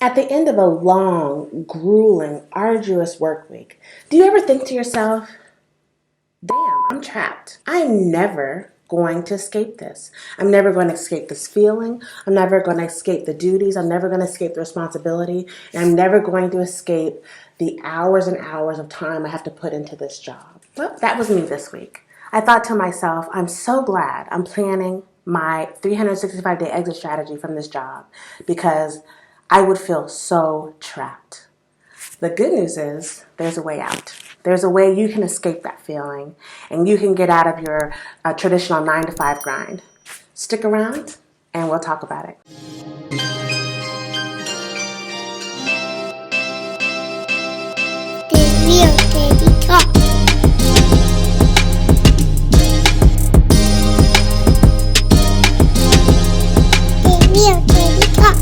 At the end of a long, grueling, arduous work week, do you ever think to yourself, damn, I'm trapped. I'm never going to escape this. I'm never going to escape this feeling. I'm never going to escape the duties. I'm never going to escape the responsibility. And I'm never going to escape the hours and hours of time I have to put into this job. Well, that was me this week. I thought to myself, I'm so glad I'm planning my 365-day exit strategy from this job because I would feel so trapped. The good news is there's a way out. There's a way you can escape that feeling and you can get out of your traditional 9 to 5 grind. Stick around and we'll talk about it. The Real Teddy Talk. The Real Teddy Talk.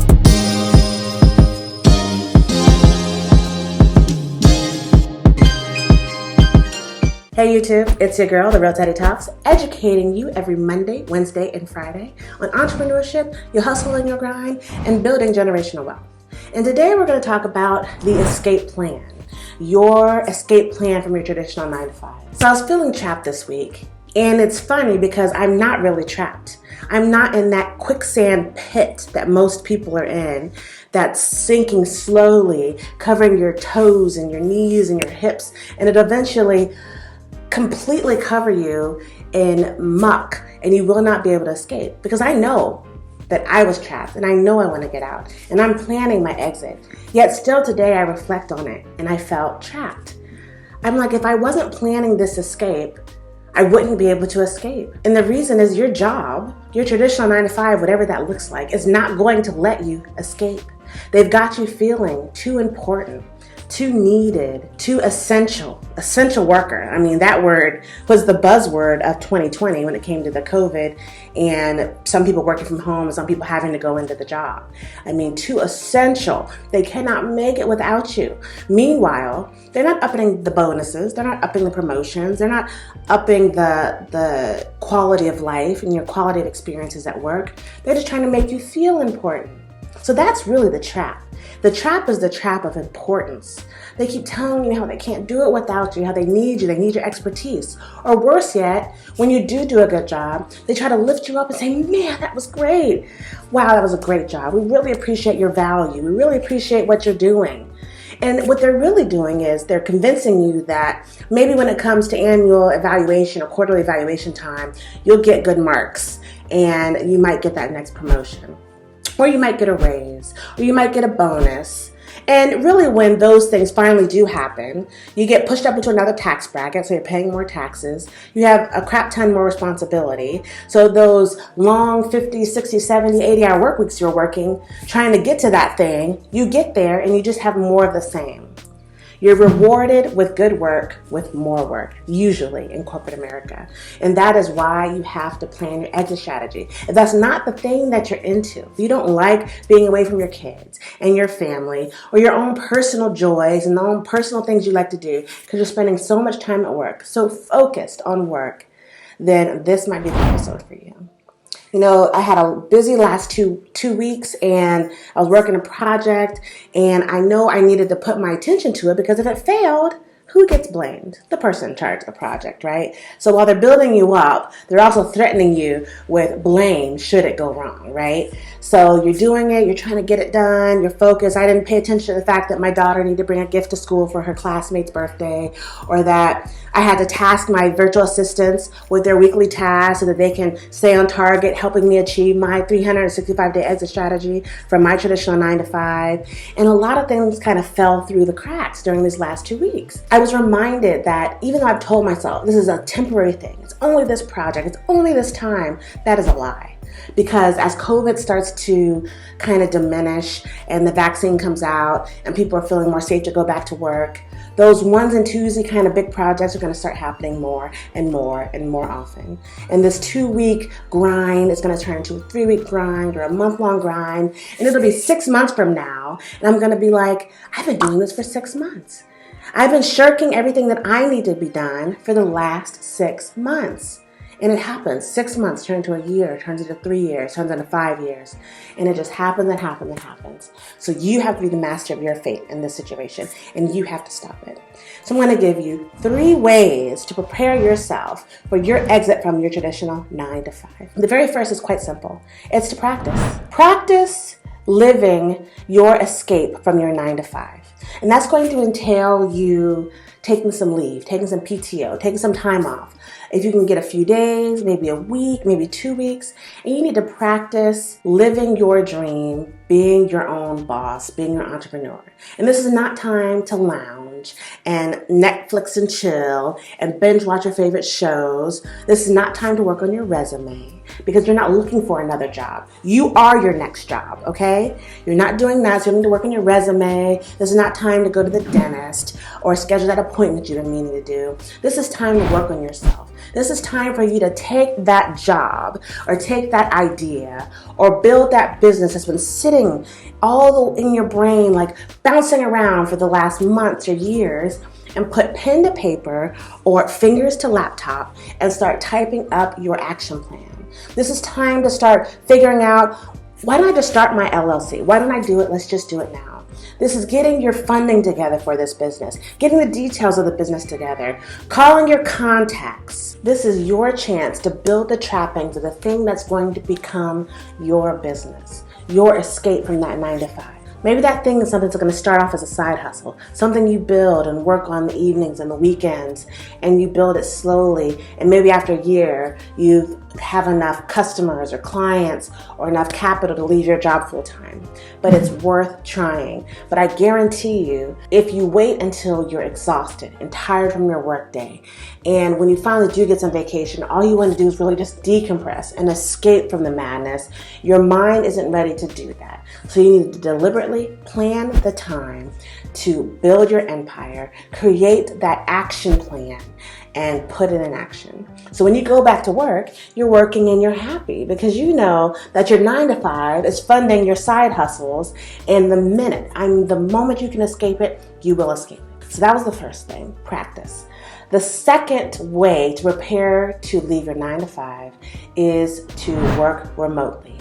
Hey YouTube, it's your girl, The Real Teddy Talks, educating you every Monday, Wednesday, and Friday on entrepreneurship, your hustle and your grind, and building generational wealth. And today we're going to talk about the escape plan, your escape plan from your traditional 9 to 5. So I was feeling trapped this week, and it's funny because I'm not really trapped. I'm not in that quicksand pit that most people are in, that's sinking slowly, covering your toes and your knees and your hips, and it eventually completely cover you in muck and you will not be able to escape, because I know that I was trapped and I know I want to get out and I'm planning my exit. Yet still today I reflect on it and I felt trapped. I'm like, if I wasn't planning this escape, I wouldn't be able to escape. And the reason is your job, your traditional 9 to 5, whatever that looks like, is not going to let you escape. They've got you feeling too important, too needed, too essential worker. I mean, that word was the buzzword of 2020 when it came to the COVID and some people working from home and some people having to go into the job. I mean, too essential. They cannot make it without you. Meanwhile, they're not upping the bonuses. They're not upping the promotions. They're not upping the quality of life and your quality of experiences at work. They're just trying to make you feel important. So that's really the trap. The trap is the trap of importance. They keep telling you how they can't do it without you, how they need your expertise. Or worse yet, when you do a good job, they try to lift you up and say, man, that was great. Wow, that was a great job. We really appreciate your value. We really appreciate what you're doing. And what they're really doing is they're convincing you that maybe when it comes to annual evaluation or quarterly evaluation time, you'll get good marks and you might get that next promotion. Or you might get a raise, or you might get a bonus. And really when those things finally do happen, you get pushed up into another tax bracket, so you're paying more taxes. You have a crap ton more responsibility. So those long 50, 60, 70, 80-hour work weeks you're working, trying to get to that thing, you get there and you just have more of the same. You're rewarded with good work, with more work, usually in corporate America. And that is why you have to plan your exit strategy. If that's not the thing that you're into, if you don't like being away from your kids and your family or your own personal joys and the own personal things you like to do because you're spending so much time at work, so focused on work, then this might be the episode for you. You know, I had a busy last two weeks and I was working a project and I know I needed to put my attention to it because if it failed, who gets blamed? The person in charge of the project, right? So while they're building you up, they're also threatening you with blame should it go wrong, right? So you're doing it, you're trying to get it done, you're focused. I didn't pay attention to the fact that my daughter needed to bring a gift to school for her classmate's birthday, or that I had to task my virtual assistants with their weekly tasks so that they can stay on target, helping me achieve my 365-day exit strategy from my traditional 9 to 5. And a lot of things kind of fell through the cracks during these last 2 weeks. I was reminded that even though I've told myself this is a temporary thing, it's only this project, it's only this time, that is a lie. Because as COVID starts to kind of diminish and the vaccine comes out and people are feeling more safe to go back to work, those ones and twosy kind of big projects are going to start happening more and more and more often. And this 2-week grind is going to turn into a 3-week grind or a month-long grind. And it'll be 6 months from now. And I'm going to be like, I've been doing this for 6 months. I've been shirking everything that I need to be done for the last 6 months. And it happens. 6 months turns into a year, turns into 3 years, turns into 5 years. And it just happens and happens and happens. So you have to be the master of your fate in this situation, and you have to stop it. So I'm going to give you 3 ways to prepare yourself for your exit from your traditional 9 to 5. The very first is quite simple. It's to practice. Practice living your escape from your 9 to 5. And that's going to entail you taking some leave, taking some PTO, taking some time off. If you can get a few days, maybe a week, maybe 2 weeks, and you need to practice living your dream, being your own boss, being your entrepreneur. And this is not time to lounge and Netflix and chill and binge watch your favorite shows. This is not time to work on your resume because you're not looking for another job. You are your next job, okay? You're not doing that, so you need to work on your resume. This is not time to go to the dentist or schedule that appointment you've been meaning to do. This is time to work on yourself. This is time for you to take that job or take that idea or build that business that's been sitting all in your brain, like bouncing around for the last months or years, and put pen to paper or fingers to laptop and start typing up your action plan. This is time to start figuring out, why don't I just start my LLC? Why don't I do it? Let's just do it now. This is getting your funding together for this business, getting the details of the business together, calling your contacts. This is your chance to build the trappings of the thing that's going to become your business, your escape from that 9 to 5. Maybe that thing is something that's going to start off as a side hustle, something you build and work on the evenings and the weekends, and you build it slowly, and maybe after a year you have enough customers or clients or enough capital to leave your job full time. But it's worth trying. But I guarantee you, if you wait until you're exhausted and tired from your workday, and when you finally do get some vacation, all you want to do is really just decompress and escape from the madness, your mind isn't ready to do that. So you need to deliberately plan the time to build your empire, create that action plan, and put it in action. So when you go back to work, you're working and you're happy because you know that your 9 to 5 is funding your side hustles, and the moment you can escape it, you will escape it. So that was the first thing, practice. The second way to prepare to leave your 9 to 5 is to work remotely.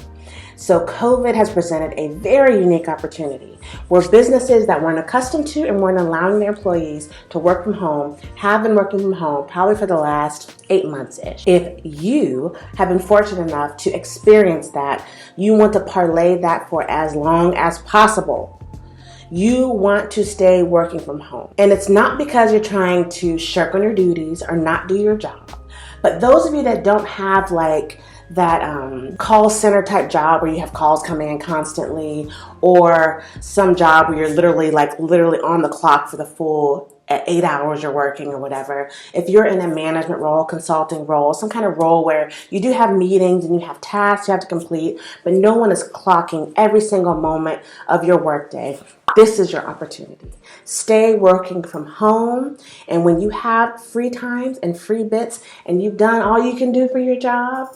So COVID has presented a very unique opportunity where businesses that weren't accustomed to and weren't allowing their employees to work from home have been working from home probably for the last 8 months-ish. If you have been fortunate enough to experience that, you want to parlay that for as long as possible. You want to stay working from home. And it's not because you're trying to shirk on your duties or not do your job. But those of you that don't have that call center type job where you have calls coming in constantly, or some job where you're literally on the clock for the full 8 hours you're working or whatever. If you're in a management role, consulting role, some kind of role where you do have meetings and you have tasks you have to complete, but no one is clocking every single moment of your workday, this is your opportunity. Stay working from home, and when you have free times and free bits and you've done all you can do for your job,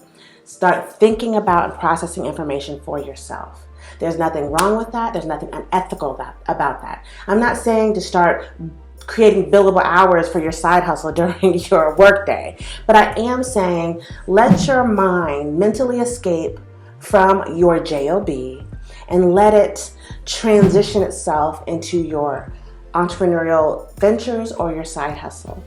start thinking about and processing information for yourself. There's nothing wrong with that. There's nothing unethical about that. I'm not saying to start creating billable hours for your side hustle during your workday, but I am saying let your mind mentally escape from your job and let it transition itself into your entrepreneurial ventures or your side hustle.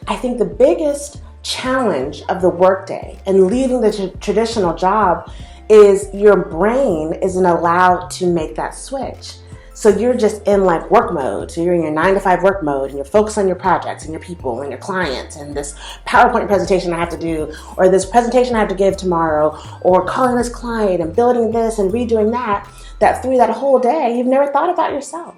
I think the biggest challenge of the workday and leaving the traditional job is your brain isn't allowed to make that switch. So you're just in work mode. So you're in your 9 to 5 work mode, and you're focused on your projects and your people and your clients and this PowerPoint presentation I have to do, or this presentation I have to give tomorrow, or calling this client and building this and redoing that through that whole day, you've never thought about yourself.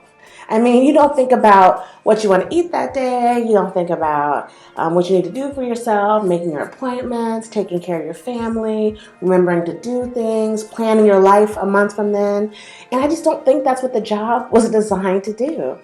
I mean, you don't think about what you want to eat that day. You don't think about what you need to do for yourself, making your appointments, taking care of your family, remembering to do things, planning your life a month from then. And I just don't think that's what the job was designed to do.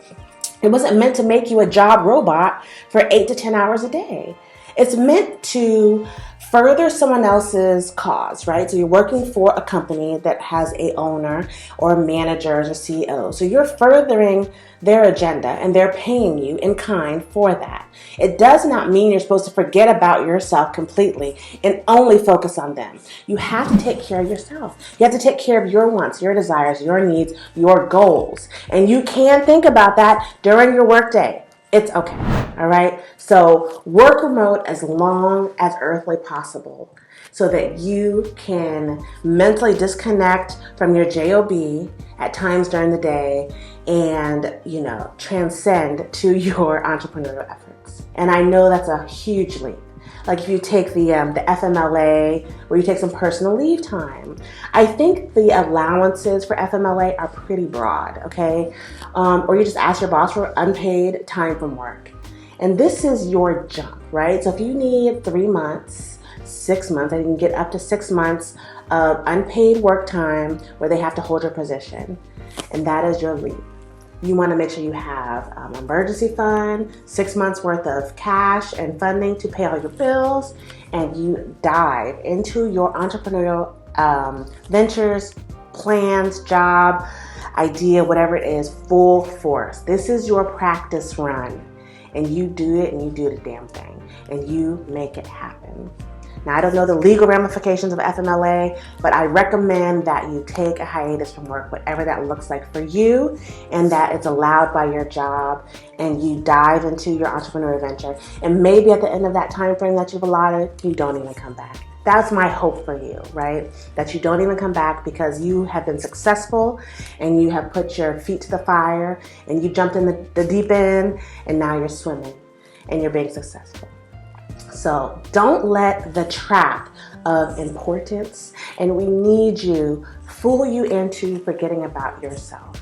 It wasn't meant to make you a job robot for 8 to 10 hours a day. It's meant to further someone else's cause, right? So you're working for a company that has a owner or managers or CEO. So you're furthering their agenda and they're paying you in kind for that. It does not mean you're supposed to forget about yourself completely and only focus on them. You have to take care of yourself. You have to take care of your wants, your desires, your needs, your goals. And you can think about that during your workday. It's okay, all right? So work remote as long as earthly possible so that you can mentally disconnect from your job at times during the day and, transcend to your entrepreneurial efforts. And I know that's a huge leap. Like if you take the FMLA, where you take some personal leave time, I think the allowances for FMLA are pretty broad, okay? Or you just ask your boss for unpaid time from work. And this is your jump, right? So if you need 3 months, 6 months, and you can get up to 6 months of unpaid work time where they have to hold your position, and that is your leap. You want to make sure you have an emergency fund, 6 months worth of cash and funding to pay all your bills, and you dive into your entrepreneurial ventures, plans, job, idea, whatever it is, full force. This is your practice run, and you do it and you do the damn thing, and you make it happen. Now, I don't know the legal ramifications of FMLA, but I recommend that you take a hiatus from work, whatever that looks like for you, and that it's allowed by your job, and you dive into your entrepreneurial venture. And maybe at the end of that time frame that you've allotted, you don't even come back. That's my hope for you, right? That you don't even come back because you have been successful and you have put your feet to the fire and you jumped in the deep end and now you're swimming and you're being successful. So don't let the trap of importance and we need you fool you into forgetting about yourself.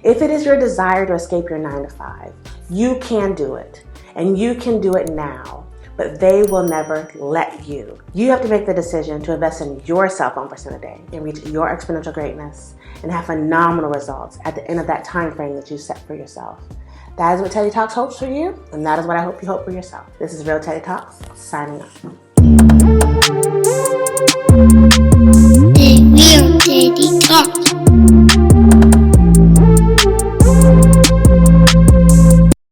If it is your desire to escape your 9 to 5, you can do it and you can do it now, but they will never let you. You have to make the decision to invest in yourself 1% a day and reach your exponential greatness and have phenomenal results at the end of that time frame that you set for yourself. That is what Teddy Talks hopes for you, and that is what I hope you hope for yourself. This is Real Teddy Talks, signing off.